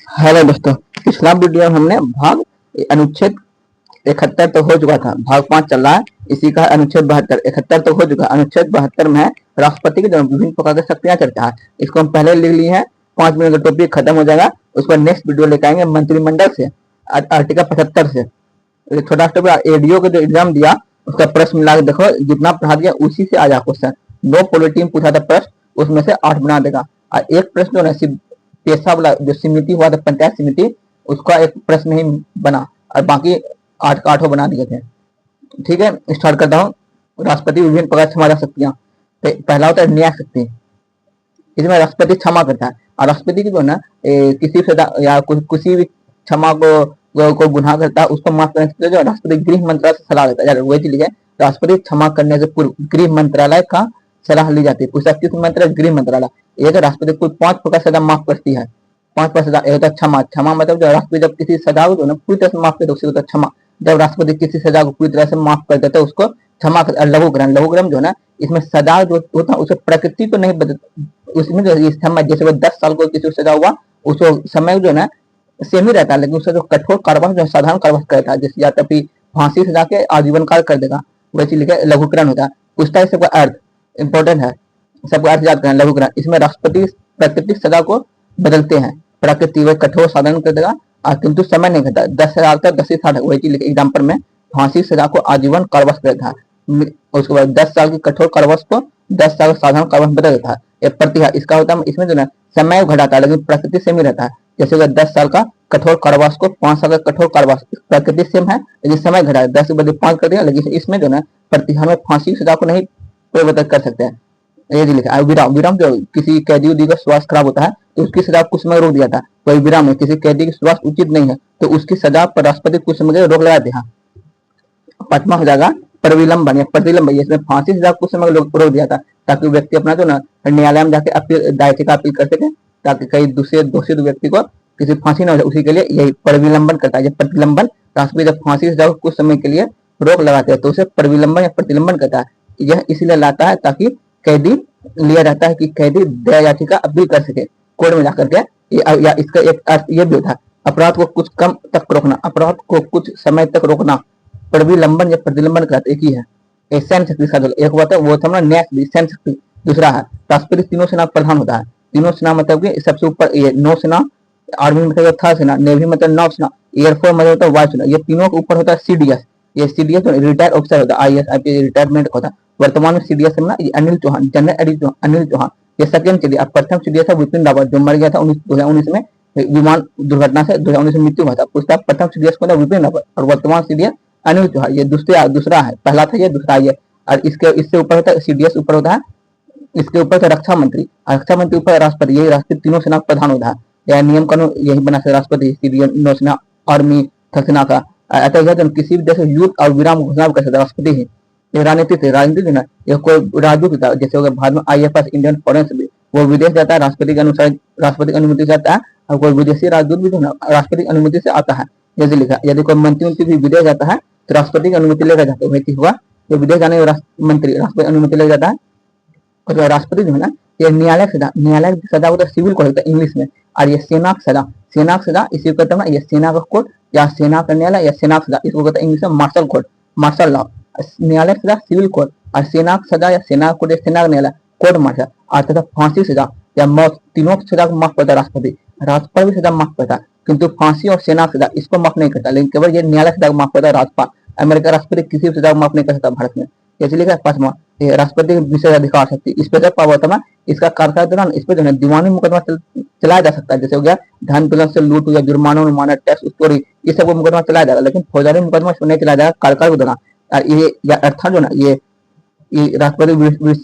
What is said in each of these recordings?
Hello दोस्तों, पिछला video में हमने भाग अनुच्छेद 71 तक हो चुका था। भाग 5 चल रहा है, इसी का अनुच्छेद 72। 71 तक हो चुका है। अनुच्छेद 72 में है राष्ट्रपति की जो विभिन्न प्रकार की शक्तियां चर्चा है। इसको हम पहले लिख लिए हैं। 5 मिनट का टॉपिक खत्म हो जाएगा। उसको नेक्स्ट वीडियो लेकर आएंगे मंत्रिमंडल से, आर्टिकल 75 से। छोटा टॉपिक एडीओ का जो एग्जाम दिया उसका प्रश्न मिला के देखो, जितना पढ़ा दिया उसी से आया क्वेश्चन। 2 पॉलिटी में पूछा था प्रश्न, उसमें से 8 बना देगा। और एक प्रश्न जो है पेशा वाला जो समिति हुआ था, पंचायत समिति, उसका एक प्रश्न नहीं बना और बाकी 8 का 8 बना दिए थे। ठीक है, स्टार्ट करता हूँ। राष्ट्रपति विभिन्न प्रकार क्षमा शक्तियां। पहला होता है न्याय शक्ति। इसमें राष्ट्रपति क्षमा करता है और राष्ट्रपति की जो है ना किसी सजा या किसी भी क्षमा को गुनाह करता है उसको माफ करने के लिए जो राष्ट्रपति गृह मंत्रालय से सलाह देता है। वही चीज है, राष्ट्रपति क्षमा करने से पूर्व गृह मंत्रालय का सलाह ली जाती है। पूछा किस मंत्रालय? गृह मंत्रालय। ये तो राष्ट्रपति कुल 5 प्रकार सजा माफ करती है। 5 प्रकार सजा। एक होता है क्षमा। क्षमा मतलब जब राष्ट्रपति जब किसी सजा को ना पूरी तरह से माफ करते उसी होता है क्षमा। जब राष्ट्रपति किसी सजा को पूरी तरह से माफ कर देते उसको क्षमा कर। लघुकरण। लघुकरण जो है ना, इसमें सजा जो होता है उसे प्रकृति को नहीं बदल, उसमें जो समय जैसे 10 साल को किसी को सजा हुआ उसको समय जो है ना सेम ही रहता है, लेकिन उसका जो कठोर कार्रवाई जो साधारण कार्रवाई करता है, जैसे या तो फिर फांसी सजा के आजीवन काल कर देगा, वैसे लिखे लघुकरण होता है। पूछता है सबका अर्थ इंपॉर्टेंट है, सबका अर्थ याद करना। लघुकरण इसमें राष्ट्रपति प्राकृतिक सजा को बदलते हैं। प्रकृति वह कठोर साधन कर देगा किंतु समय नहीं घटा। 10 साल तक 10 साल वही चीज एग्जाम्पल में फांसी सजा को आजीवन कारावास कर देता है। उसके बाद 10 साल की कठोर कारावास को 10 साल साधारण कारावास बदल देता है। ये प्रतिहार इसका होता है, इसमें जो है समय घटाता है लेकिन प्रकृति सेम ही रहता है। जैसे अगर 10 साल का कठोर कारावास को 5 साल का कठोर कारावास, प्रकृति सेम है लेकिन समय घटा है। 10 के बदले 5 कर दिया, लेकिन इसमें जो है प्रतिहार में फांसी की सजा को नहीं परिवर्तित कर सकते हैं। ये लिखा है। विराम। विराम जो किसी कैदी उदी का स्वास्थ्य खराब होता है तो उसकी सजा कुछ समय रोक दिया था, कोई विराम है। किसी कैदी की स्वास्थ्य उचित नहीं है तो उसकी सजा पर राष्ट्रपति कुछ समय रोक लगा दिया। 5वां हो जाएगा परिविलंबन या प्रतिलंबन। इसमें फांसी सजा कुछ समय रोक दिया था ताकि व्यक्ति अपना जो ना न्यायालय में जाके अपील याचिका अपील कर सके, ताकि कई दूसरे दोषी व्यक्ति को किसी फांसी न हो जाए, उसी के लिए यही परिविलंबन करता है। प्रतिलंबन, राष्ट्रपति जब फांसी सजा कुछ समय के लिए रोक लगाते हैं तो उसे परिविलंबन या प्रतिलंबन करता है। यह इसलिए लाता है ताकि कैदी लिया जाता है कि कैदी दया याचिका अपील कर सके कोर्ट में जाकर के। या इसका एक अर्थ यह भी होता है अपराध को कुछ कम तक रोकना, अपराध को कुछ समय तक रोकना। परिविलंबन या प्रतिलंबन का एक ही है। सैन्य शक्ति का एक होता है वो था न्याय सैन्य शक्ति। दूसरा है राष्ट्रपति तीनों सेना प्रधान होता है। तीनों सेना मतलब कि सबसे ऊपर ये नौसेना, आर्मी मतलब थर्ड सेना, नेवी मतलब नौसेना, एयरफोर्स मतलब होता है वायुसेना। ये तीनों के ऊपर होता है सीडीएस। ये सीडीएस रिटायर्ड ऑफिसर होता है, आईएएस आईपीएस रिटायरमेंट होता है। वर्तमान में सीडीएस है ना अनिल चौहान, जनरल अनिल चौहान। ये सेकंड सीडीएस। प्रथम सीडीएस है विपिन रावत जो मर गया था 2019 में विमान दुर्घटना से, 2019 में मृत्यु हुआ था। उसका प्रथम सीडीएस को था विपिन रावत और वर्तमान सीडीएस अनिल चौहान। ये दूसरा है, पहला था ये, दूसरा ये। और इससे ऊपर होता है सीडीएस, ऊपर होता है इसके ऊपर रक्षा मंत्री, रक्षा मंत्री ऊपर राष्ट्रपति। यही राष्ट्रपति तीनों सेना प्रधान होता है। यह नियम कानून यही बना से राष्ट्रपति सीडीएस, नौसेना, आर्मी, थलसेना का। ऐसा यह किसी भी देश युद्ध और विराम घोषणा कर सकता राष्ट्रपति ही। ये राजनीतिक है, राजनीतिक है ना, यह कोई राजदूत था। जैसे अगर भारत में आईएफएस इंडियन फॉरेन वो विदेश जाता है राष्ट्रपति के अनुसार, राष्ट्रपति की अनुमति से आता है। और कोई विदेशी राजदूत भी राष्ट्रपति की अनुमति से आता है। जैसे लिखा, यदि कोई मंत्री भी विदेश जाता है तो राष्ट्रपति की अनुमति लेकर जाता है। वही हुआ जो विदेश जाने मंत्री राष्ट्रपति अनुमति लेकर जाता है। और राष्ट्रपति जो है ना ये न्यायालय सजा होता है, सिविल कोड होता है इंग्लिश में। और ये सेना सजा इसी को कहते हैं ये सेना का कोड या सेना का न्यायालय या सेना सजा, इसको कहते हैं इंग्लिश में मार्शल कोड, मार्शल लॉ। न्यायालय सजा सिविल कोड और सेना सजा या सेना कोड या सेना का न्यायालय कोड मार्शल। और तथा फांसी सजा या मौत, तीनों सजा को माफ करता है राष्ट्रपति। राज्यपाल भी सजा माफ करता है किंतु फांसी और सेना सजा इसको माफ नहीं करता, लेकिन केवल ये न्यायालय सजा को माफ करता है राज्यपाल। अमेरिका राष्ट्रपति किसी भी सजा को माफ नहीं कर सकता भारत में। जैसे लिखा है 5वां राष्ट्रपति विशेष अधिकार शक्ति। इस पर पावर इसका कार्यकाल के दौरान इस पर जो है दीवानी मुकदमा चलाया जा सकता है। जैसे हो गया धन तुलन से लूट या जुर्माना उर्माना, टैक्स चोरी, इस सब मुकदमा चलाया जाएगा, लेकिन फौजदारी मुकदमा नहीं चलाया जाएगा कार्यकाल के दौरान। ये अर्थात जो ना ये राष्ट्रपति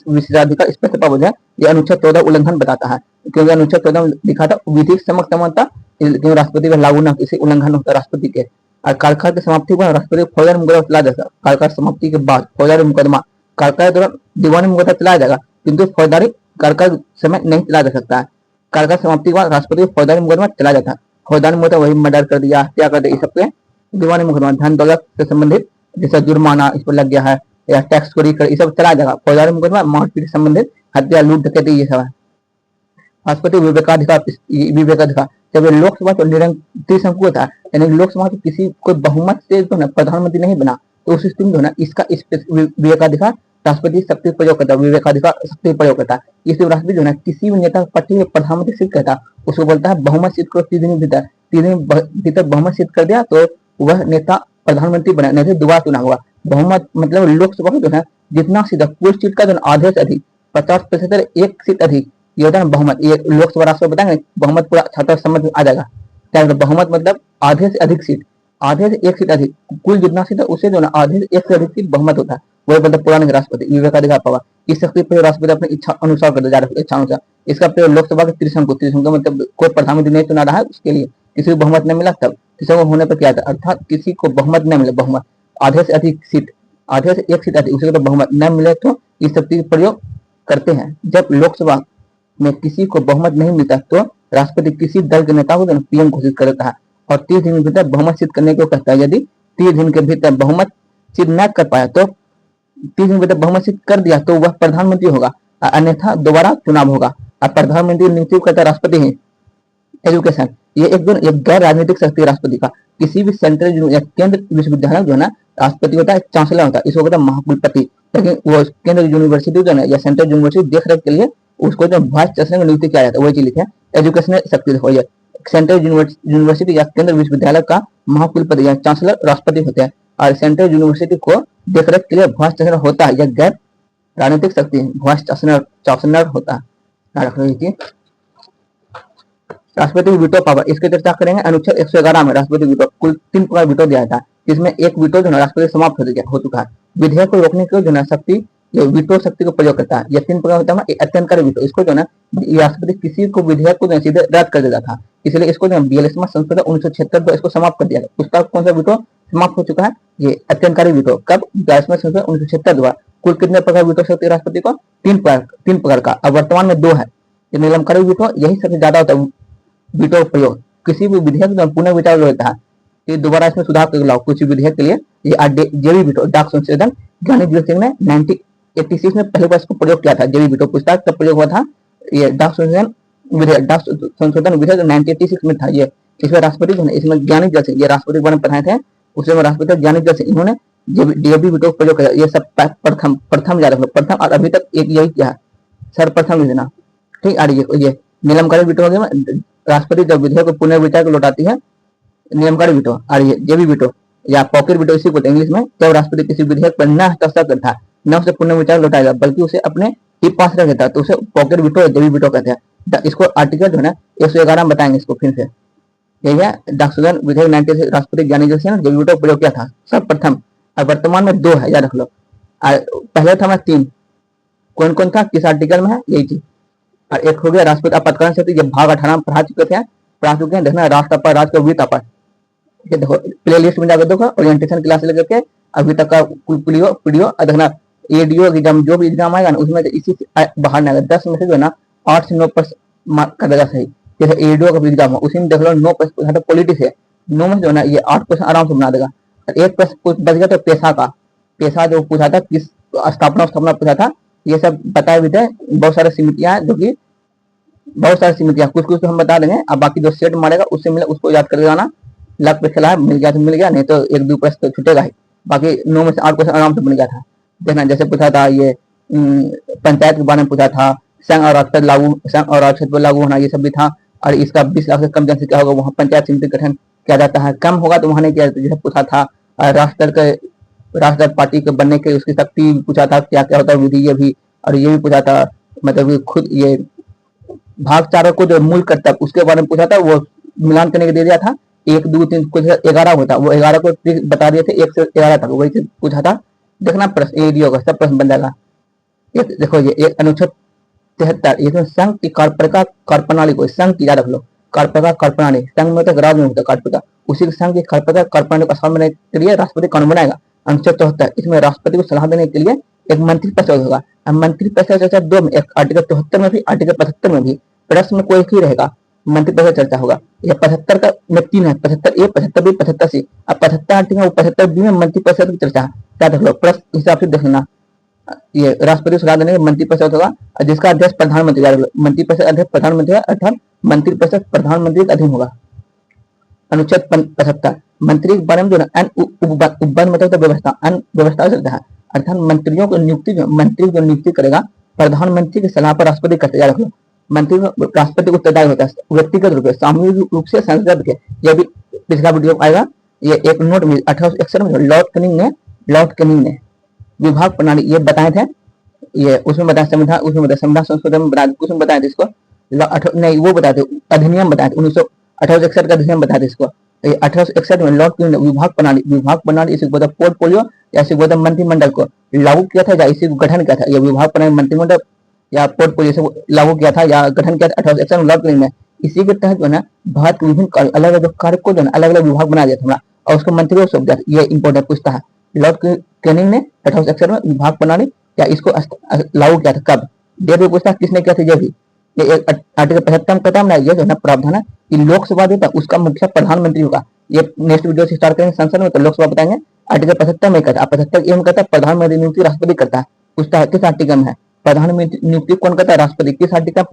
विशेषाधिकार इस पर पावर है। ये अनुच्छेद 14 उल्लंघन बताता है, क्योंकि अनुच्छेद 14 लिखा था विधिक समक्ष समानता, लेकिन राष्ट्रपति पर लागू न किसी उल्लंघन होता है राष्ट्रपति के। और कार्यकाल की समाप्ति पर राष्ट्रपति फौजदारी मुकदमा चलाया जाएगा। कार्यकाल समाप्ति के बाद फौजदारी मुकदमा, कार्यकाल के दौरान दीवानी मुकदमा चलाया जाएगा किंतु फौजदारी कार्यकाल समय नहीं चलाया जा सकता है। कार्यकाल समाप्ति के बाद राष्ट्रपति फौजदारी मुकदमा चलाया जाता है। फौजदारी मुकदमा वही मर्डर कर दिया, हत्या कर दिया, इस सबके दीवानी मुकदमा धन दौलत से संबंधित जैसे जुर्माना इस पर लग गया है या टैक्स चोरी कर, ये सब चलाया जाएगा। फौजदारी मुकदमा मारपीट से संबंधित, हत्या लूट डकैती ये सब है। राष्ट्रपति विवेकाधिकार जब लोकसभा तो त्रिशंकु था, यानी लोकसभा तो किसी को बहुमत से जो है प्रधानमंत्री नहीं बना, तो उस स्थिति में जो है इसका विवेकाधिकार राष्ट्रपति शक्ति प्रयोग करता है, विवेकाधिकार शक्ति प्रयोग करता है। इसलिए राष्ट्रपति जो है किसी भी नेता पार्टी में प्रधानमंत्री सिद्ध करता, उसको बोलता है बहुमत सिद्ध करो 30 दिन भीतर, 30 दिन भीतर बहुमत सिद्ध कर दिया तो वह नेता प्रधानमंत्री बना, नहीं तो दोबारा चुनाव होगा। बहुमत मतलब लोकसभा जो है जितना सीधा कुल सीट का जो आधे से अधिक 50% एक सीट अधिक, ये होता है बहुमत। ये लोकसभा राष्ट्रपति बताएंगे बहुमत पूरा छात्र समझ में आ जाएगा। क्या बहुमत मतलब आधे से अधिक सीट, आधे से एक सीट अधिक, कुल जितना सीट है उससे जो ना आधे से एक से अधिक सीट बहुमत होता है, वही मतलब पुराने राष्ट्रपति विवेकाधिकार पावर। इस शक्ति प्रयोग राष्ट्रपति अपनी इच्छा अनुसार करते जा रहे, इच्छा अनुसार। इसका प्रयोग लोकसभा के त्रिशंकु मतलब कोई प्रधानमंत्री नहीं चुना रहा है, उसके लिए किसी को बहुमत नहीं मिला, तब त्रिशंकु होने पर क्या था, अर्थात किसी को बहुमत नहीं मिले, बहुमत आधे से अधिक सीट, आधे से एक सीट अधिक, उसे तो बहुमत न मिले तो इस शक्ति का प्रयोग करते हैं। जब लोकसभा में किसी को बहुमत नहीं मिलता तो राष्ट्रपति किसी दल के नेता को पीएम घोषित करता है और 30 दिन के भीतर बहुमत सिद्ध करने को कहता है। यदि 30 दिन के भीतर बहुमत सिद्ध न कर पाया तो 30 दिन के भीतर बहुमत सिद्ध कर दिया तो वह प्रधानमंत्री होगा, अन्यथा दोबारा चुनाव होगा। और प्रधानमंत्री नियुक्ति करता है राष्ट्रपति ही। एजुकेशन, ये एक गैर राजनीतिक शक्ति है राष्ट्रपति का। किसी भी सेंट्रल या केंद्र विश्वविद्यालय जो है ना राष्ट्रपति होता है, चांसलर होता है, इसको कहता है महाकुलपति। लेकिन वो केंद्र यूनिवर्सिटी जो है या सेंट्रल यूनिवर्सिटी देख रेख के लिए उसको जो वाइस चांसलर की नियुक्ति किया जाता है, वही चीज लिखे हैं। एजुकेशनल शक्ति देखो, ये सेंट्रल यूनिवर्सिटी या केंद्र विश्वविद्यालय का महाकुलपति या चांसलर राष्ट्रपति होते हैं, और सेंट्रल यूनिवर्सिटी को देखरेख के लिए वाइस चांसलर होता है। यह गैर राजनीतिक शक्ति वाइस चांसलर होता है। राष्ट्रपति वीटो पावर, इसकी चर्चा करेंगे। अनुच्छेद 111 में राष्ट्रपति वीटो, कुल 3 प्रकार वीटो दिया था, जिसमें एक वीटो जो है राष्ट्रपति समाप्त हो चुका है। विधेयक को रोकने के जो है शक्ति, ये वीटो शक्ति को प्रयोग करता है। यह 3 प्रकार होता है। अत्यंतकारी वीटो, इसको जो है राष्ट्रपति किसी को विधेयक को सीधे रद्द कर देता था, इसलिए इसको जो 42वां संशोधन 1976 इसको समाप्त कर दिया था। उसका कौन सा वीटो समाप्त हो चुका है, ये अत्यंतकारी वीटो, कब 42वां संशोधन 1976 द्वारा। कुल कितने प्रकार वीटो शक्ति राष्ट्रपति को, 3 प्रकार का, अब वर्तमान में 2 है। निलंबनकारी वीटो, यही सबसे ज्यादा होता है वीटो प्रयोग। किसी भी विधेयक में पुनः विचार होता है कि दोबारा इसमें सुधार कर लाओ कुछ विधेयक के लिए, ये जेबी वीटो डाक संशोधन ज्ञानी दिवस सिंह ने 1986 में पहली बार इसको प्रयोग किया था। जेबी वीटो पूछताछ कब प्रयोग हुआ था, ये डाक संशोधन विधेयक 1986 में था। ये इसमें राष्ट्रपति जो है इसमें ज्ञानी दिवस सिंह, ये राष्ट्रपति बने प्रधान थे, उसमें राष्ट्रपति ज्ञानी दिवस सिंह इन्होंने जेबी वीटो प्रयोग किया। ये सब प्रथम याद रखो, प्रथम, और अभी तक एक यही किया है सर्वप्रथम लेना, ठीक। और ये निलंबनकारी वीटो हो गया, राष्ट्रपति जब विधेयक को पुनः विचार को लौटाती है, नियमकारी वीटो। और ये जेबी वीटो या पॉकेट वीटो इसी को इंग्लिश में, जब राष्ट्रपति किसी विधेयक पर न हस्ताक्षर करता है, न उसे पुनः विचार लौटाएगा बल्कि उसे अपने ही पास रख देता है, तो उसे पॉकेट वीटो या जेबी वीटो कहते हैं। इसको आर्टिकल जो है ना 111 में बताएंगे इसको फिर से। यही है डाक संशोधन विधेयक 96 राष्ट्रपति ज्ञानी दिवस सिंह ने जेबी वीटो प्रयोग किया था सर्वप्रथम, और वर्तमान में 2 है, याद रख लो। पहले था 3, कौन कौन था, किस आर्टिकल में है, यही चीज। और एक हो गया राष्ट्रपति आपातकालीन स्थिति, जब भाग 18 में पढ़ा चुके हैं, देखना राष्ट्र अपार, राष्ट्र वित्त अपार, ये देखो प्ले लिस्ट में जाकर देखो, ओरिएंटेशन क्लास लेकर के अभी तक का पीडीओ देखना, एडीओ एग्जाम जो भी एग्जाम आएगा ना उसमें इसी से बाहर नहीं आएगा। 10 में से जो है ना 8 से 9% मार्क का देगा सही। जैसे एडीओ का एग्जाम हो उसी में देख लो 9% पॉलिटिक्स है, 9 में जो है ना ये 8% आराम से बना देगा। 1% बच गया तो पैसा जो पूछा था, किस स्थापना पूछा था, ये सब बताए भी थे। बहुत सारे समितियां जो कि कुछ तो हम बता देंगे, अब बाकी जो सेट मारेगा उससे मिले उसको याद कर जाना। लक पे खेला है, मिल गया तो मिल गया, नहीं तो 1-2 प्रश्न तो छूटेगा ही। बाकी 9 में से 8% आराम से बन गया था। देखना जैसे पूछा था ये पंचायत के बारे में पूछा था, संघ और राजस्व पर लागू होना, ये सब भी था। और इसका 20 लाख से कम जनसंख्या होगा वहाँ पंचायत समिति गठन किया जाता है, कम होगा तो वहाँ नहीं किया जाता, जैसे पूछा था। राष्ट्र पार्टी के बनने के उसकी शक्ति पूछा था, क्या क्या होता है विधि, ये भी। और ये भी पूछा था मतलब खुद ये भागचारा को जो मूल करता है उसके बारे में पूछा था, वो मिलान करने के दे दिया था। 1, 2, 3 कुछ 11 होता, वो 11 को बता दिए थे, 1 से 11 तक वही चीज पूछा था। देखना प्रश्न ये होगा, सब प्रश्न बन जाएगा। देखो ये अनुच्छेद 73, इसमें संघ की कार्यप्रणाली को, संघ की याद रख लो, कार्यप्रणाली, संघ में तो राज्य में होता है कार्यप्रणाली, उसी संघ की कार्यप्रणाली का बनाने के लिए राष्ट्रपति कानून बनाएगा। अनुच्छेद 74, इसमें राष्ट्रपति को सलाह देने के लिए एक मंत्री परिषद होगा। मंत्री परिषद चर्चा 2 में, आर्टिकल 74 में भी, आर्टिकल 75 में भी। प्रश्न में कोई ही रहेगा, मंत्री परिषद चर्चा होगा। यह 75 का में 3 है, 75A, 75B, 75C। अब 75 आर्टिकल 75B में मंत्री परिषद की चर्चा है, क्या देख लो प्रश्न हिसाब से देख लेना। ये राष्ट्रपति सलाह देने मंत्रिपरिषद होगा, और जिसका अध्यक्ष प्रधानमंत्री, मंत्रिपरिषद अध्यक्ष प्रधानमंत्री अर्थात मंत्रिपरिषद प्रधानमंत्री के अधीन होगा। अनुच्छेद 75 मंत्री के बारे में जो उपवन मतलब तो व्यवस्था, अन्य व्यवस्था चलता है, अर्थात मंत्रियों को नियुक्ति, मंत्री जो नियुक्ति करेगा प्रधानमंत्री की सलाह पर राष्ट्रपति करते जा रखो। मंत्री राष्ट्रपति को उत्तरदायी होता है व्यक्तिगत रूप से, सामूहिक रूप से संसद के। यह भी पिछला वीडियो आएगा। ये एक नोट में 1861 में लॉर्ड कैनिंग ने विभाग प्रणाली ये बताए थे, ये उसमें बताया संविधान, उसमें बताया संविधान संशोधन में बताया, उसमें बताया थे इसको नहीं वो बताए थे अधिनियम बताए थे 1861 का अधिनियम बताया था इसको। 1861 में लॉर्ड कैनिंग ने विभाग प्रणाली इसी को पोर्टफोलियो या इसी को मंत्रिमंडल को लागू किया था या इसी को गठन किया था। यह विभाग प्रणाली मंत्रिमंडल या पोर्टफोलियो से लागू किया था या गठन किया था 1861 में लॉर्ड कैनिंग ने। इसी के तहत जो है भारत के विभिन्न अलग अलग कार्य को जो है अलग अलग विभाग बना दिया था और उसको मंत्रियों से दिया। ये इंपॉर्टेंट पूछता है। लॉर्ड कैनिंग ने 1861 में विभाग प्रणाली या इसको लागू किया था, कब? ये भी पूछता है किसने किया था। ये भी आर्टिकल 75 में कहता है ये जो है प्रावधान है कि लोकसभा देता उसका मुखिया प्रधानमंत्री होगा। ये नेक्स्ट वीडियो से स्टार्ट करेंगे संसद में तो लोकसभा बताएंगे। आर्टिकल 75 में कहता है 75 एम कहता है प्रधानमंत्री नियुक्ति राष्ट्रपति करता है। पूछता है किस आर्टिकल में है प्रधानमंत्री नियुक्ति कौन करता है? राष्ट्रपति। किस आर्टिकल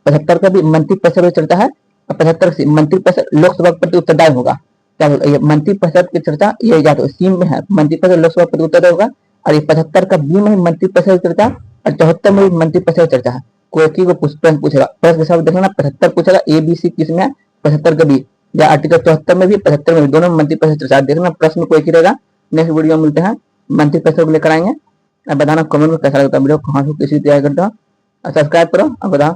75 का भी मंत्रिपरिषद चलता है। 75 से मंत्रिपरिषद लोकसभा प्रति उत्तरदायी होगा। क्या ये मंत्रिपरिषद की चर्चा ये या तो सी में है मंत्रिपरिषद लोकसभा प्रति उत्तरदायी होगा, और ये 75 का बी में मंत्रिपरिषद चर्चा और 74 में मंत्रिपरिषद चर्चा है। कोई को प्रश्न पूछेगा, प्रश्न के साथ देखना 75 पूछेगा ए बी सी किस में है, 75 का बी या आर्टिकल 74 में भी 75 में भी दोनों मंत्रिपरिषद चर्चा देखना। प्रश्न कोई ही रहेगा। नेक्स्ट वीडियो में मिलते हैं, मंत्रिपरिषद को लेकर आएंगे। अब बताना कमेंट में कैसा लगता है वीडियो, कहाँ से किसी तैयार करता हूँ। सब्सक्राइब करो और बताओ।